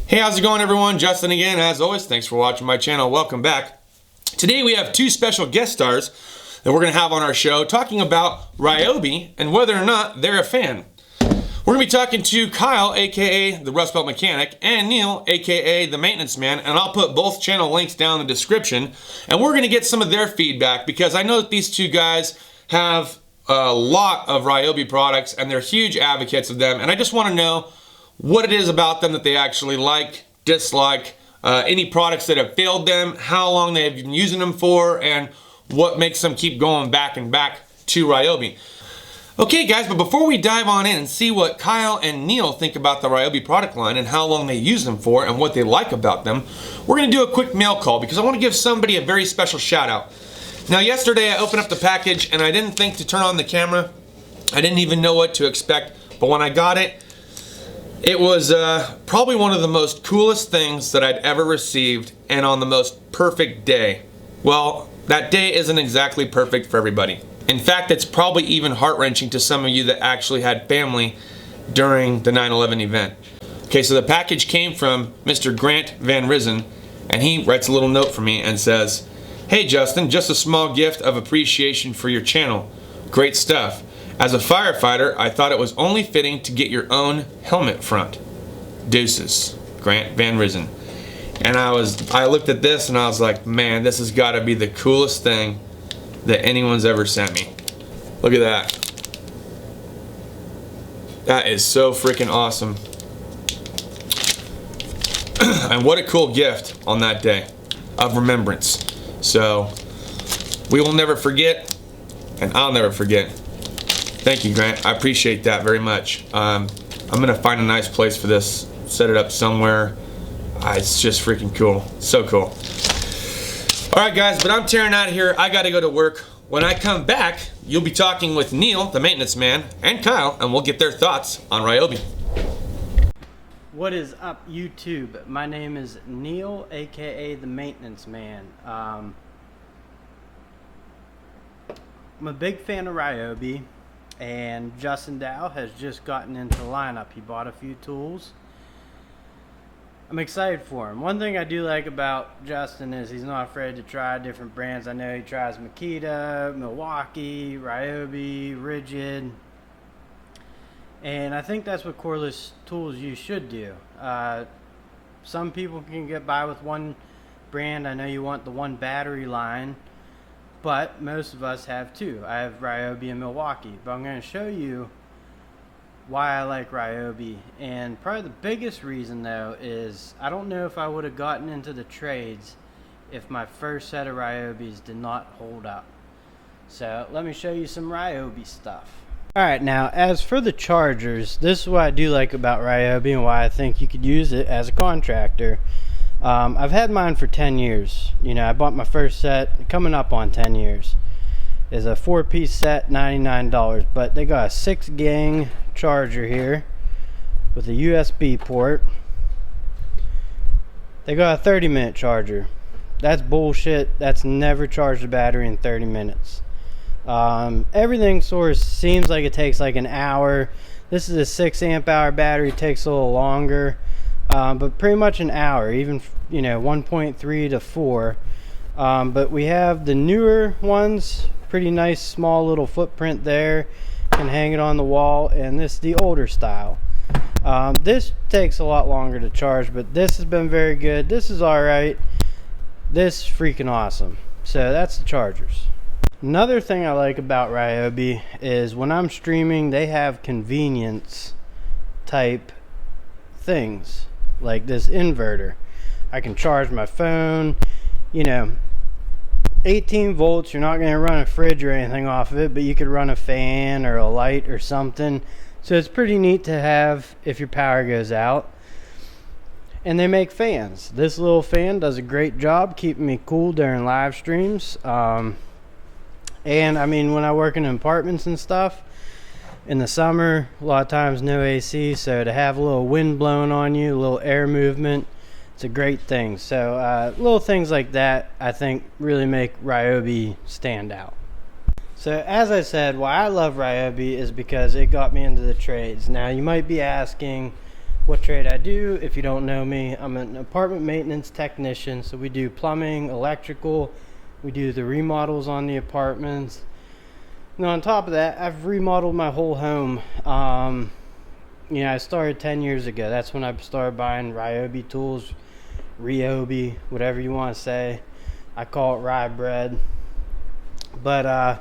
Hey, how's it going everyone? Justin again. As always, thanks for watching my channel. Welcome back. Today we have two special guest stars that we're going to have on our show talking about Ryobi and whether or not they're a fan. We're going to be talking to Kyle, aka the Rustbelt mechanic, and Neil, aka the maintenance man, and I'll put both channel links down in the description, and we're going to get some of their feedback because I know that these two guys have a lot of Ryobi products and they're huge advocates of them, and I just want to know what it is about them that they actually like, dislike, any products that have failed them, how long they've been using them for, and what makes them keep going back and back to Ryobi. Okay guys, but before we dive on in and see what Kyle and Neil think about the Ryobi product line and how long they use them for and what they like about them, we're going to do a quick mail call because I want to give somebody a very special shout out. Now yesterday I opened up the package and I didn't think to turn on the camera. I didn't even know what to expect, but when I got it, it was probably one of the most coolest things that I'd ever received, and on the most perfect day. Well, that day isn't exactly perfect for everybody. In fact, it's probably even heart-wrenching to some of you that actually had family during the 9/11 event. Okay, so the package came from Mr. Grant Van Risen, and he writes a little note for me and says, "Hey Justin, just a small gift of appreciation for your channel. Great stuff. As a firefighter, I thought it was only fitting to get your own helmet front. Deuces, Grant Van Risen." And I looked at this and I was like, man, this has got to be the coolest thing that anyone's ever sent me. Look at that. That is so freaking awesome. And what a cool gift on that day of remembrance. So we will never forget, and I'll never forget. Thank you, Grant. I appreciate that very much. I'm gonna find a nice place for this, set it up somewhere. It's just freaking cool. So cool. Alright guys, but I'm tearing out of here. I gotta go to work. When I come back, you'll be talking with Neil, the maintenance man, and Kyle, and we'll get their thoughts on Ryobi. What is up, YouTube? My name is Neil, aka the maintenance man. I'm a big fan of Ryobi. And Justin Dow has just gotten into the lineup. He bought a few tools. I'm excited for him. One thing I do like about Justin is he's not afraid to try different brands. I know he tries Makita, Milwaukee, Ryobi, Rigid. And I think that's what cordless tools you should do. Some people can get by with one brand. I know you want the one battery line, but most of us have two. I have Ryobi and Milwaukee, but I'm going to show you why I like Ryobi. And probably the biggest reason though is I don't know if I would have gotten into the trades if my first set of Ryobis did not hold up. So let me show you some Ryobi stuff. Alright, now as for the chargers, this is what I do like about Ryobi and why I think you could use it as a contractor. I've had mine for 10 years. You know, I bought my first set, coming up on 10 years. It's a 4-piece set, $99, but they got a 6-gang charger here with a USB port. They got a 30-minute charger. That's bullshit. That's never charged a battery in 30 minutes. Everything sort of seems like it takes like an hour. This is a 6 amp hour battery, it takes a little longer. But pretty much an hour, even, you know, 1.3 to 4. But we have the newer ones, pretty nice small little footprint there, can hang it on the wall, and this is the older style. This takes a lot longer to charge, but this has been very good. This is alright. This is freaking awesome. So that's the chargers. Another thing I like about Ryobi is when I'm streaming, they have convenience type things. Like this inverter, I can charge my phone, you know, 18 volts. You're not going to run a fridge or anything off of it, but you could run a fan or a light or something. So it's pretty neat to have if your power goes out. And they make fans. This little fan does a great job keeping me cool during live streams. And I mean, when I work in apartments and stuff, in the summer, a lot of times no AC, so to have a little wind blowing on you, a little air movement, it's a great thing. So little things like that I think really make Ryobi stand out. So as I said, why I love Ryobi is because it got me into the trades. Now you might be asking, what trade I do. If you don't know me, I'm an apartment maintenance technician. So we do plumbing, electrical, we do the remodels on the apartments. And on top of that, I've remodeled my whole home. You know, I started 10 years ago. That's when I started buying Ryobi tools, Ryobi, whatever you want to say. I call it rye bread. But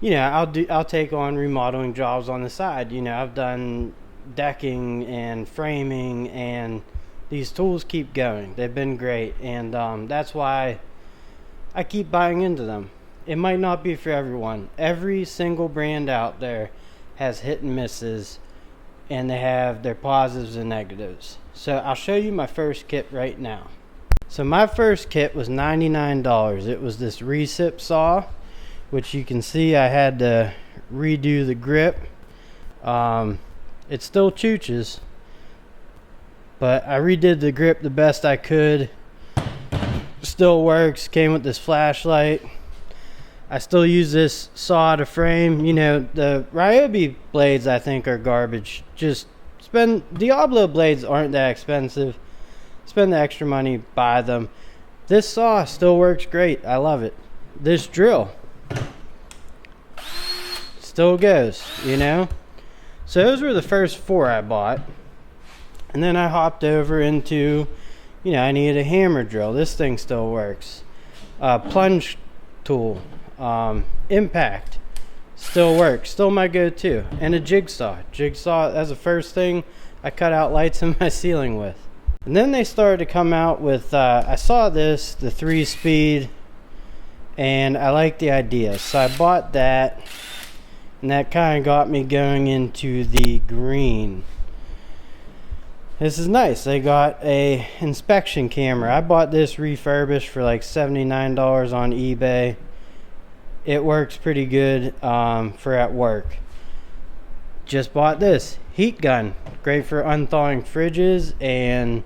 you know, I'll take on remodeling jobs on the side. You know, I've done decking and framing, and these tools keep going. They've been great, and that's why I keep buying into them. It might not be for everyone. Every single brand out there has hit and misses, and they have their positives and negatives. So I'll show you my first kit right now. So my first kit was $99. It was this recip saw, which you can see I had to redo the grip. It still chooches, but I redid the grip the best I could. Still works. Came with this flashlight. I still use this saw to frame. You know, the Ryobi blades I think are garbage. Just Diablo blades aren't that expensive. Spend the extra money, buy them. This saw still works great. I love it. This drill still goes, you know. So those were the first 4 I bought. And then I hopped over into, you know, I needed a hammer drill. This thing still works. Plunge tool. Impact still works, still my go-to. And a jigsaw. That's the first thing I cut out lights in my ceiling with. And then they started to come out with I saw this, the 3-speed, and I liked the idea, so I bought that, and that kind of got me going into the green. This is nice. They got a inspection camera. I bought this refurbished for like $79 on eBay. It works pretty good for at work. Just bought this heat gun, great for unthawing fridges and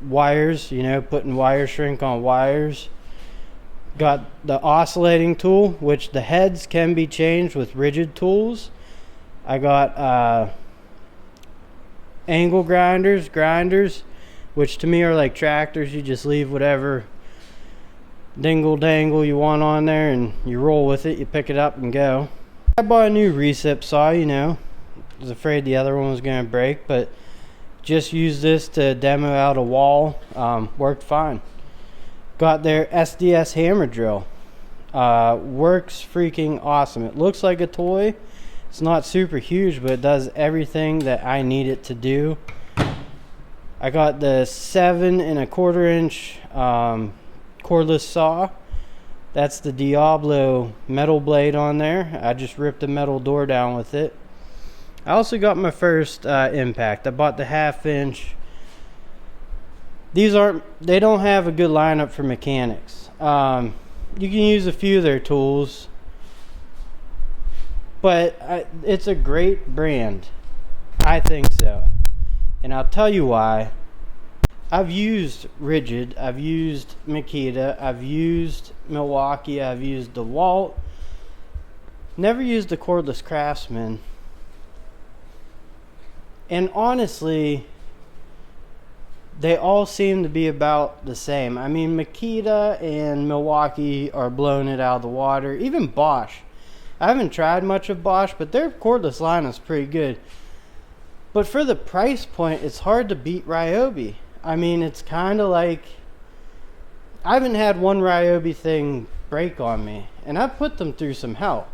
wires, you know, putting wire shrink on wires. Got the oscillating tool, which the heads can be changed with rigid tools. I got angle grinders, which to me are like tractors. You just leave whatever dingle dangle you want on there and you roll with it, you pick it up and go. I bought a new recip saw, you know, was afraid the other one was going to break, but just used this to demo out a wall. Worked fine. Got their SDS hammer drill. Works freaking awesome. It looks like a toy. It's not super huge, but it does everything that I need it to do. I got the 7 1/4 inch cordless saw. That's the Diablo metal blade on there. I just ripped a metal door down with it. I also got my first impact. I bought the 1/2 inch. They don't have a good lineup for mechanics. You can use a few of their tools, but it's a great brand. I think so. And I'll tell you why. I've used Rigid, I've used Makita, I've used Milwaukee, I've used DeWalt. Never used the cordless Craftsman. And honestly, they all seem to be about the same. I mean, Makita and Milwaukee are blowing it out of the water. Even Bosch. I haven't tried much of Bosch, but their cordless line is pretty good. But for the price point, it's hard to beat Ryobi. I mean, it's kind of like, I haven't had one Ryobi thing break on me, and I've put them through some hell.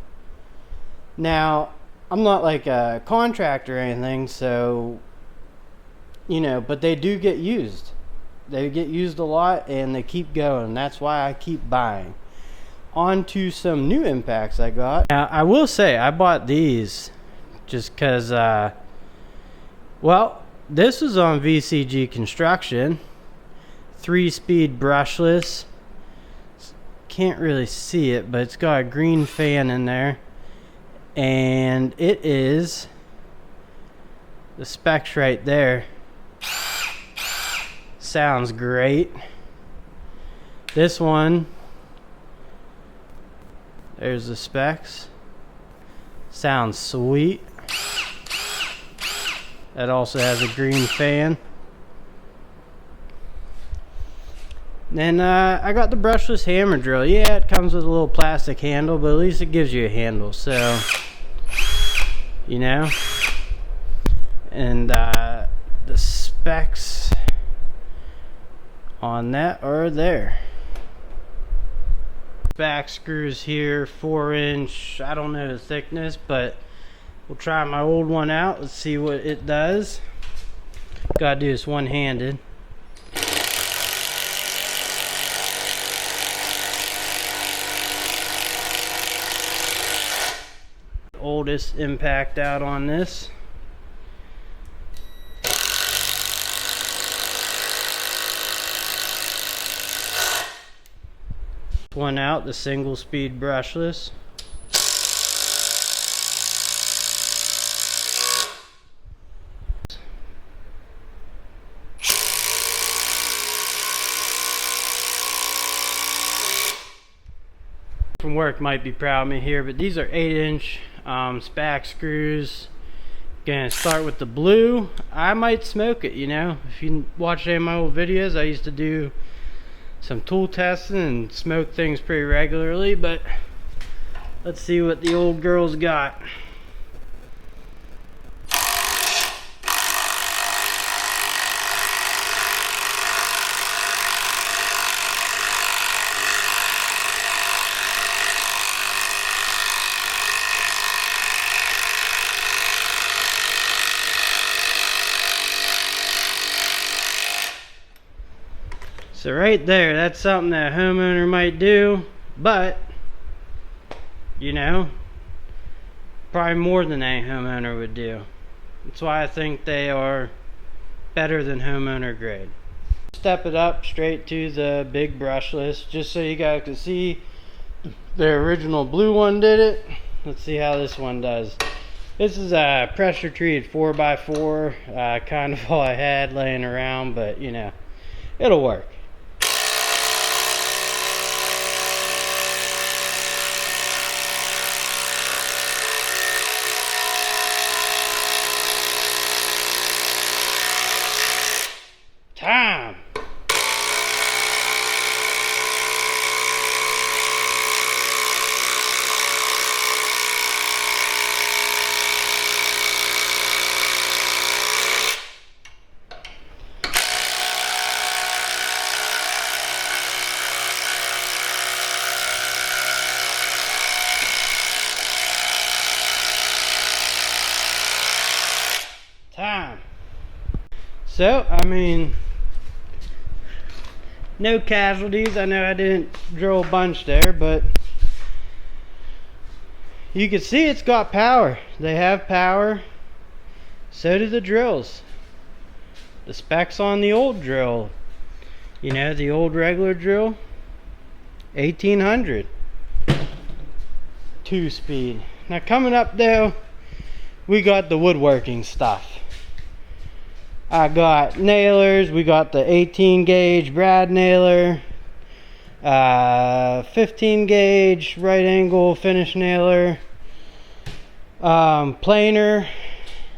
Now, I'm not like a contractor or anything, so, you know, but they do get used. They get used a lot, and they keep going. That's why I keep buying. On to some new impacts I got. Now, I will say, I bought these just because, well, this was on VCG Construction. 3-speed brushless. Can't really see it, but it's got a green fan in there. And it is the specs right there. Sounds great. This one, there's the specs. Sounds sweet. that also has a green fan. Then I got the brushless hammer drill. Yeah, it comes with a little plastic handle, but at least it gives you a handle, so you know. And the specs on that are there. Back screws here, 4-inch. I don't know the thickness, but we'll try my old one out. Let's see what it does. Gotta do this one-handed. Oldest impact out on this. One out, the single speed brushless. From work might be proud of me here, but these are 8-inch spack screws. Gonna start with the blue. I might smoke it, you know. If you watch any of my old videos, I used to do some tool testing and smoke things pretty regularly, but let's see what the old girl's got. So right there, that's something that a homeowner might do, but you know, probably more than any homeowner would do. That's why I think they are better than homeowner grade. Step it up straight to the big brushless, just so you guys can see the original blue one did it. Let's see how this one does. This is a pressure treated 4x4, kind of all I had laying around, but you know, it'll work. Time. Time. So, I mean, no casualties. I know I didn't drill a bunch there, but you can see it's got power. They have power. So do the drills. The specs on the old drill, you know, the old regular drill, 1800 2-speed. Now coming up though, we got the woodworking stuff. I got nailers. We got the 18 gauge brad nailer, 15 gauge right angle finish nailer, planer,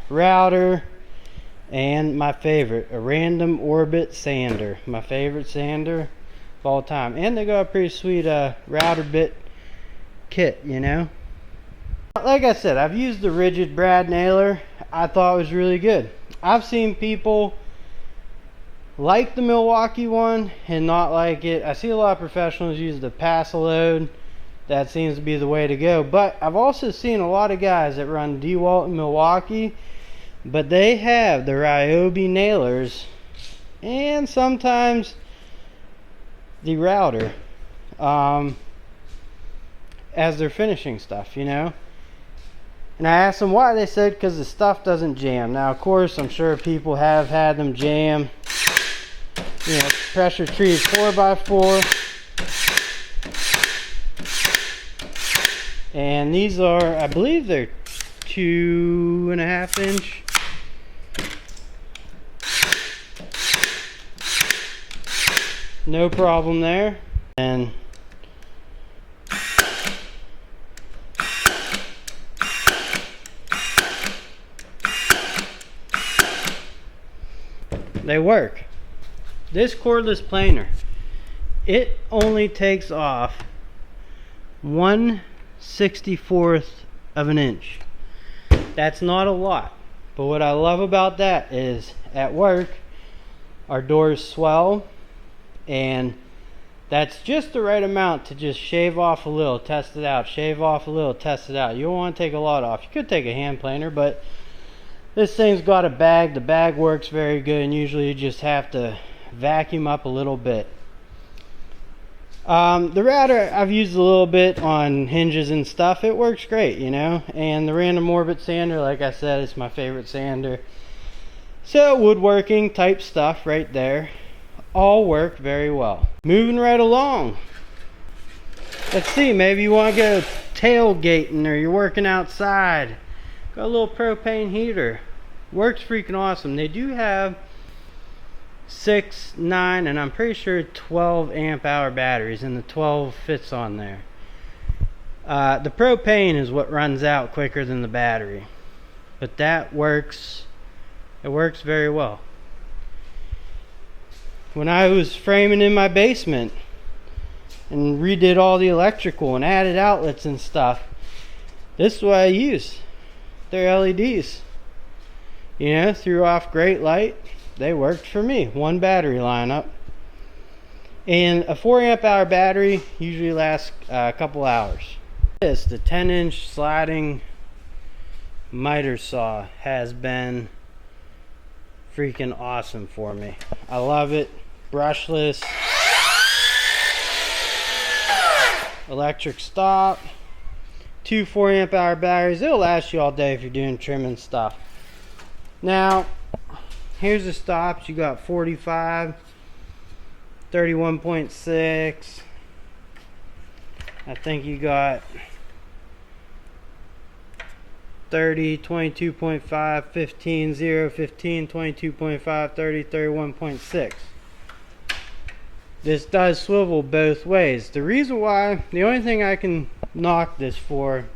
router, and my favorite, a random orbit sander. My favorite sander of all time. And they got a pretty sweet router bit kit, you know. Like I said, I've used the rigid brad nailer. I thought it was really good. I've seen people like the Milwaukee one and not like it. I see a lot of professionals use the pass-a-load. That seems to be the way to go. But I've also seen a lot of guys that run DeWalt and Milwaukee, but they have the Ryobi nailers and sometimes the router as their finishing stuff, you know. And I asked them why. They said because the stuff doesn't jam. Now, of course, I'm sure people have had them jam. You know, pressure treated 4x4. And these are, I believe they're 2.5 inch. No problem there. And They work. This cordless planer, it only takes off 1/64 of an inch. That's not a lot, but what I love about that is at work our doors swell, and that's just the right amount to just shave off a little, test it out, shave off a little, test it out. You don't want to take a lot off. You could take a hand planer, but this thing's got a bag. The bag works very good, and usually you just have to vacuum up a little bit. The router I've used a little bit on hinges and stuff. It works great, you know. And the random orbit sander, like I said, is my favorite sander. So woodworking type stuff right there, all work very well. Moving right along. Let's see, maybe you want to go tailgating, or you're working outside. Got a little propane heater. Works freaking awesome. They do have 6, 9, and I'm pretty sure 12 amp hour batteries, and the 12 fits on there. The propane is what runs out quicker than the battery, but that works. It works very well. When I was framing in my basement and redid all the electrical and added outlets and stuff, this is what I use. They're LEDs. You know, threw off great light. They worked for me. One battery lineup. And a 4 amp hour battery usually lasts a couple hours. This, the 10-inch sliding miter saw, has been freaking awesome for me. I love it. Brushless. Electric stop. 2 4 amp hour batteries. It'll last you all day if you're doing trimming stuff. Now, here's the stops. You got 45, 31.6. I think you got 30, 22.5, 15, 0, 15, 22.5, 30, 31.6. This does swivel both ways. The reason why, the only thing I can knock this for,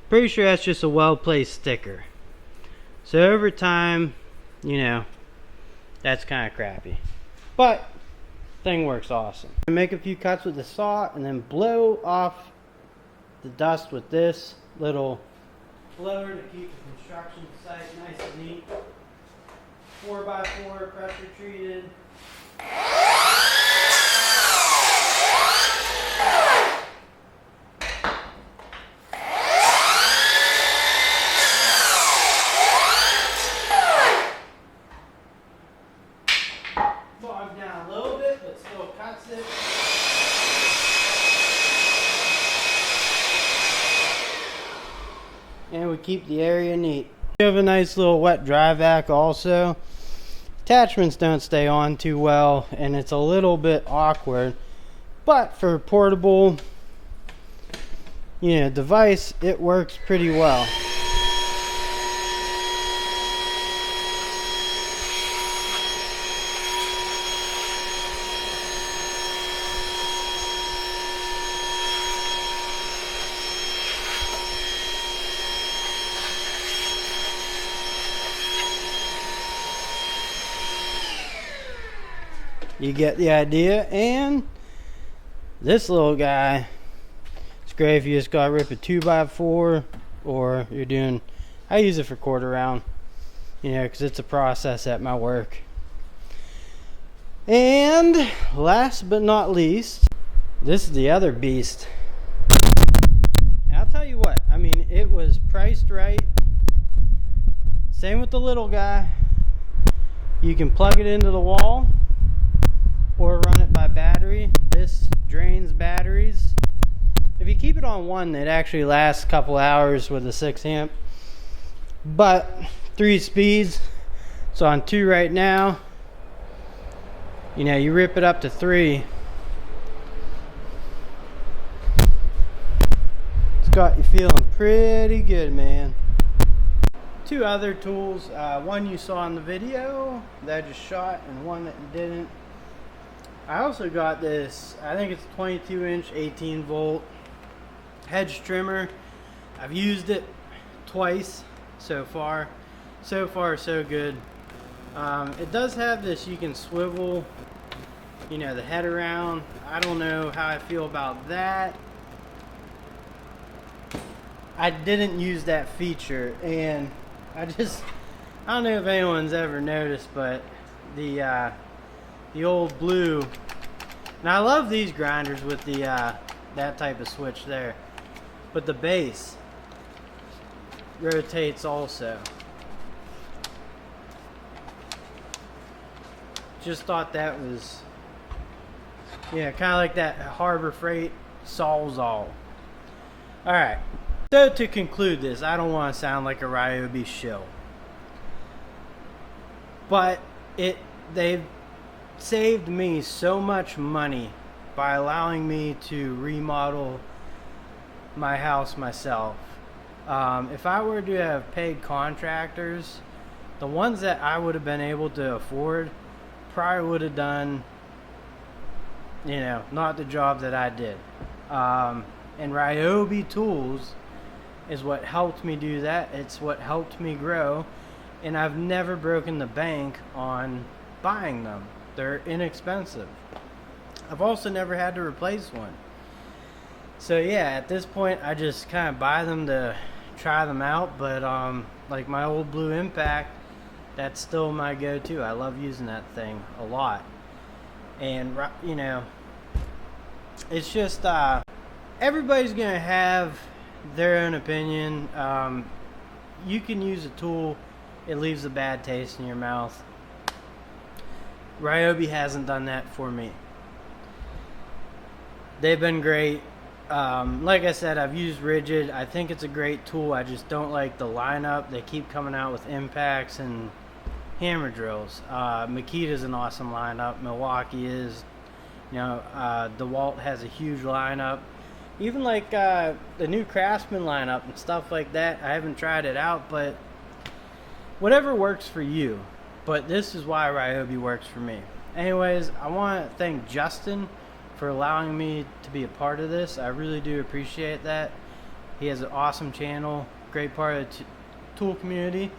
pretty sure that's just a well-placed sticker. So over time, you know, that's kind of crappy. But, thing works awesome. Make a few cuts with the saw and then blow off the dust with this little blower to keep the construction site nice and neat. 4x4 pressure treated. Bogged down a little bit, but still cuts it. And we keep the area neat. We have a nice little wet dry vac also. Attachments don't stay on too well, and it's a little bit awkward, but for a portable, you know, device, it works pretty well. You get the idea. And this little guy, it's great if you just gotta rip a 2x4, or you're doing, I use it for quarter round, you know, because it's a process at my work. And last but not least, this is the other beast. I'll tell you what, I mean, it was priced right. Same with the little guy. You can plug it into the wall or run it by battery. This drains batteries. If you keep it on one, it actually lasts a couple hours with a 6 amp. But 3 speeds. So on 2 right now, you know, you rip it up to 3. It's got you feeling pretty good, man. 2 other tools. One you saw in the video that I just shot, and one that you didn't. I also got this, I think it's 22-inch 18-volt hedge trimmer. I've used it twice so far. So far, so good. It does have this, you can swivel, you know, the head around. I don't know how I feel about that. I didn't use that feature, and I don't know if anyone's ever noticed, but the old blue, and I love these grinders with the that type of switch there, but the base rotates also. Just thought that was, yeah, kind of like that Harbor Freight Sawzall. Alright, so to conclude this, I don't want to sound like a Ryobi shill, but they've saved me so much money by allowing me to remodel my house myself. If I were to have paid contractors, the ones that I would have been able to afford probably would have done, you know, not the job that I did. And Ryobi tools is what helped me do that. It's what helped me grow, and I've never broken the bank on buying them. They're inexpensive. I've also never had to replace one. So yeah, at this point I just kind of buy them to try them out, but like my old Blue Impact, that's still my go-to. I love using that thing a lot. And you know, it's just everybody's gonna have their own opinion. You can use a tool, it leaves a bad taste in your mouth. Ryobi hasn't done that for me. They've been great. Like I said, I've used Rigid. I think it's a great tool. I just don't like the lineup. They keep coming out with impacts and hammer drills. Makita's an awesome lineup. Milwaukee is. You know, DeWalt has a huge lineup. Even like the new Craftsman lineup and stuff like that. I haven't tried it out, but whatever works for you. But this is why Ryobi works for me. Anyways, I want to thank Justin for allowing me to be a part of this. I really do appreciate that. He has an awesome channel, great part of the tool community.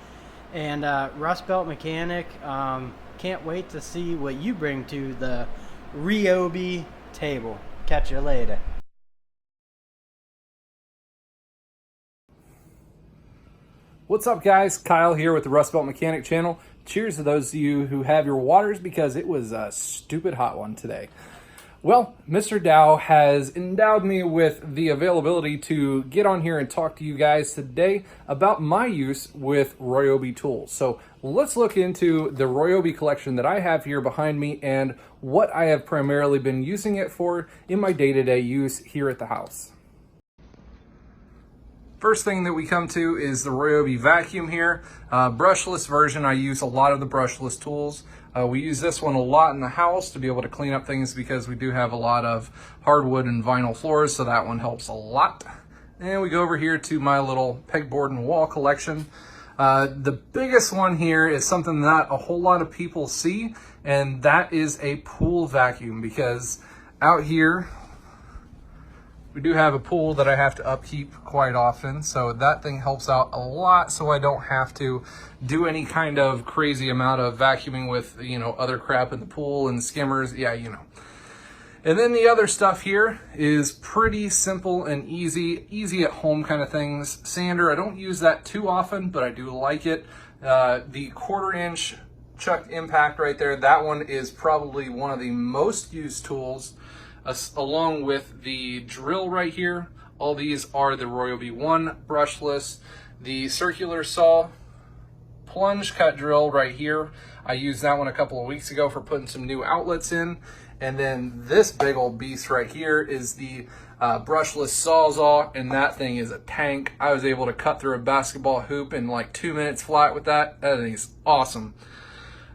And Rustbelt Mechanic, can't wait to see what you bring to the Ryobi table. Catch you later. What's up, guys? Kyle here with the Rustbelt Mechanic channel. Cheers to those of you who have your waters, because it was a stupid hot one today. Well, Mr. Dow has endowed me with the availability to get on here and talk to you guys today about my use with Ryobi tools. So let's look into the Ryobi collection that I have here behind me and what I have primarily been using it for in my day-to-day use here at the house. First thing that we come to is the Ryobi vacuum here. Brushless version. I use a lot of the brushless tools. We use this one a lot in the house to be able to clean up things because we do have a lot of hardwood and vinyl floors, so that one helps a lot. And we go over here to my little pegboard and wall collection. The biggest one here is something that a whole lot of people see, and that is a pool vacuum, because out here we do have a pool that I have to upkeep quite often, so that thing helps out a lot, so I don't have to do any kind of crazy amount of vacuuming with, you know, other crap in the pool and skimmers. Yeah, you know. And then the other stuff here is pretty simple and easy at home kind of things. Sander, I don't use that too often, but I do like it. The 1/4-inch chucked impact right there, that one is probably one of the most used tools, along with the drill right here. All these are the Ryobi 1 brushless. The circular saw plunge cut drill right here, I used that one a couple of weeks ago for putting some new outlets in. And then this big old beast right here is the brushless Sawzall, and that thing is a tank. I was able to cut through a basketball hoop in like 2 minutes flat with that. That thing's awesome.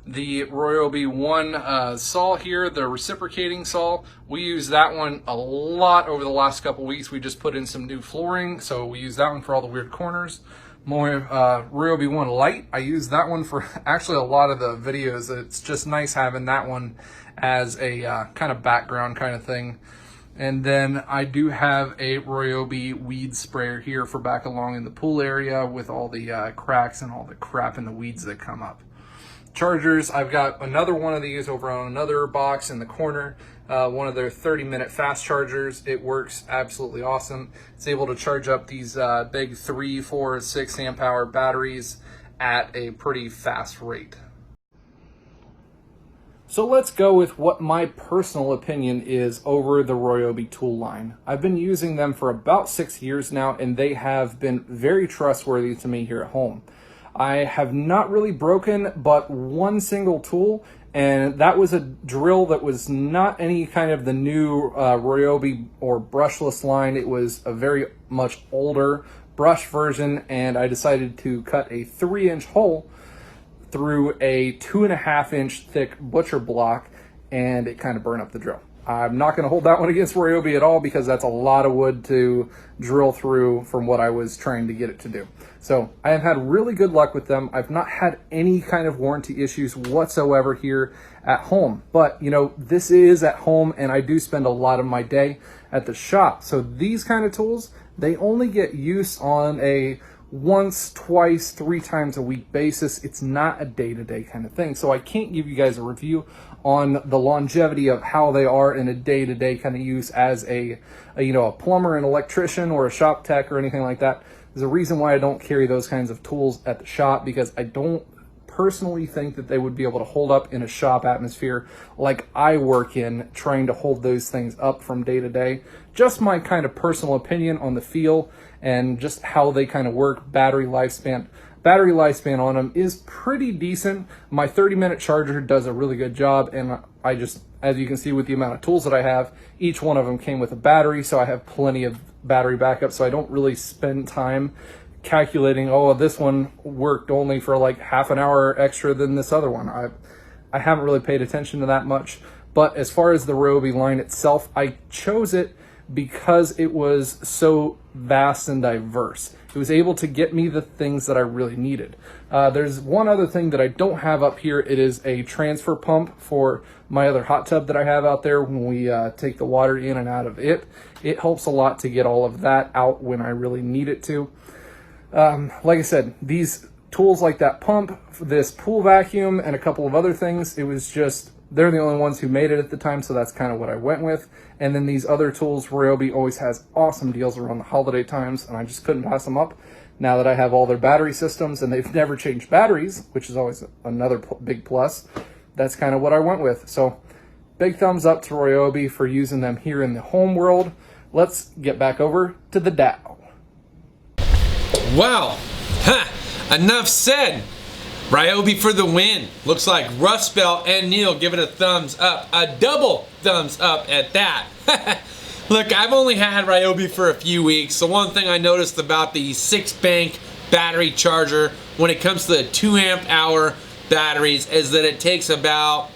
The Ryobi 1 saw here, the reciprocating saw, we use that one a lot over the last couple weeks. We just put in some new flooring, so we use that one for all the weird corners. More Ryobi 1 light, I use that one for actually a lot of the videos. It's just nice having that one as a kind of background kind of thing. And then I do have a Ryobi weed sprayer here for back along in the pool area with all the cracks and all the crap and the weeds that come up. chargers. I've got another one of these over on another box in the corner. One of their 30-minute fast chargers. It works absolutely awesome. It's able to charge up these big 3, 4, 6 amp hour batteries at a pretty fast rate. So let's go with what my personal opinion is over the Ryobi tool line. I've been using them for about 6 years now, and they have been very trustworthy to me here at home. I have not really broken but one single tool, and that was a drill that was not any kind of the new Ryobi or brushless line. It was a very much older brush version, and I decided to cut a 3-inch hole through a 2.5-inch thick butcher block, and it kind of burned up the drill. I'm not going to hold that one against Ryobi at all, because that's a lot of wood to drill through from what I was trying to get it to do. So I have had really good luck with them. I've not had any kind of warranty issues whatsoever here at home. But, you know, this is at home, and I do spend a lot of my day at the shop. So these kind of tools, they only get use on a once, twice, 3 times a week basis. It's not a day-to-day kind of thing. So I can't give you guys a review on the longevity of how they are in a day-to-day kind of use as a plumber, an electrician, or a shop tech or anything like that. There's a reason why I don't carry those kinds of tools at the shop, because I don't personally think that they would be able to hold up in a shop atmosphere like I work in, trying to hold those things up from day to day. Just my kind of personal opinion on the feel and just how they kind of work. Battery lifespan on them is pretty decent. My 30-minute charger does a really good job, and I just, as you can see with the amount of tools that I have, each one of them came with a battery, so I have plenty of battery backup, so I don't really spend time calculating, oh, this one worked only for like half an hour extra than this other one. I haven't really paid attention to that much. But as far as the Ryobi line itself, I chose it because it was so vast and diverse. It was able to get me the things that I really needed. There's one other thing that I don't have up here. It is a transfer pump for my other hot tub that I have out there when we take the water in and out of it. It helps a lot to get all of that out when I really need it to. Like I said, these tools like that pump, this pool vacuum, and a couple of other things, it was just, they're the only ones who made it at the time, so that's kind of what I went with. And then these other tools, Ryobi always has awesome deals around the holiday times, and I just couldn't pass them up. Now that I have all their battery systems, and they've never changed batteries, which is always another big plus, that's kind of what I went with. So big thumbs up to Ryobi for using them here in the home world. Let's get back over to the Dow. Wow, enough said. Ryobi for the win. Looks like Rustbelt and Neil give it a thumbs up, a double thumbs up at that. Look, I've only had Ryobi for a few weeks, so one thing I noticed about the 6-bank battery charger when it comes to the 2 amp hour batteries is that it takes about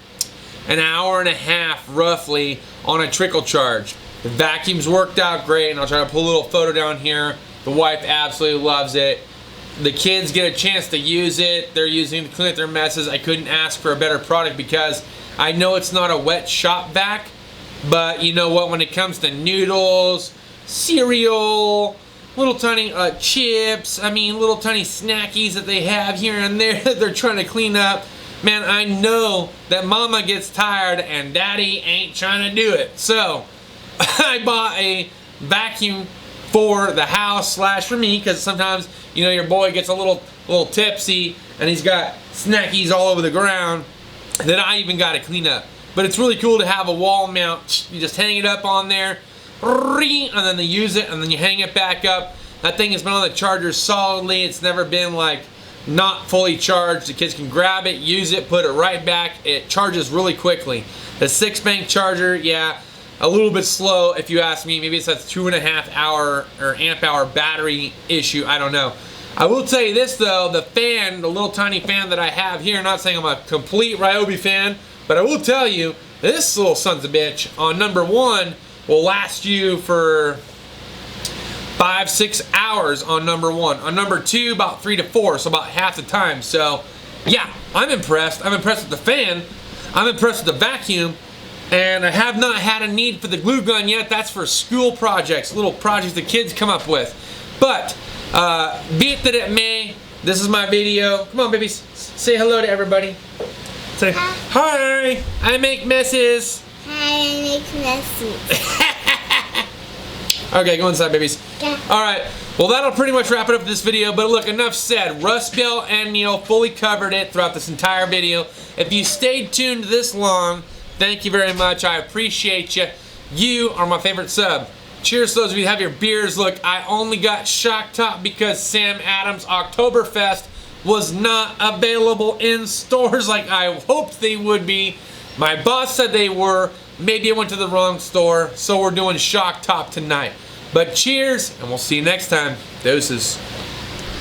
an hour and a half roughly on a trickle charge. The vacuum's worked out great, and I'll try to pull a little photo down here. The wife absolutely loves it. The kids get a chance to use it. They're using it to clean up their messes. I couldn't ask for a better product because I know it's not a wet shop vac, but you know what, when it comes to noodles, cereal, little tiny chips, little tiny snackies that they have here and there that they're trying to clean up, man, I know that mama gets tired and daddy ain't trying to do it. So I bought a vacuum for the house / for me, because sometimes, you know, your boy gets a little tipsy and he's got snackies all over the ground that I even got to clean up. But it's really cool to have a wall mount. You just hang it up on there, and then they use it, and then you hang it back up. That thing has been on the charger solidly. It's never been like not fully charged. The kids can grab it, use it, put it right back. It charges really quickly. The 6-bank charger, yeah, a little bit slow if you ask me. Maybe it's a 2.5 hour or amp hour battery issue. I don't know. I will tell you this though, the fan, the little tiny fan that I have here, not saying I'm a complete Ryobi fan, but I will tell you, this little son's a bitch on number 1 will last you for 5-6 hours on number 1. On number 2, about 3 to 4, so about half the time. So yeah, I'm impressed. I'm impressed with the fan. I'm impressed with the vacuum. And I have not had a need for the glue gun yet. That's for school projects, little projects the kids come up with. But be it that it may, This is my video. Come on, babies. Say hello to everybody. Say, hi, I make messes. Hi, I make messes. Okay, go inside, babies. Yeah. All right. Well, that'll pretty much wrap it up for this video. But look, enough said. Rustbelt and Neil fully covered it throughout this entire video. If you stayed tuned this long, thank you very much. I appreciate you. You are my favorite sub. Cheers to those of you who have your beers. Look, I only got Shock Top because Sam Adams Oktoberfest was not available in stores like I hoped they would be. My boss said they were. Maybe I went to the wrong store, so we're doing Shock Top tonight. But cheers, and we'll see you next time. Deuces.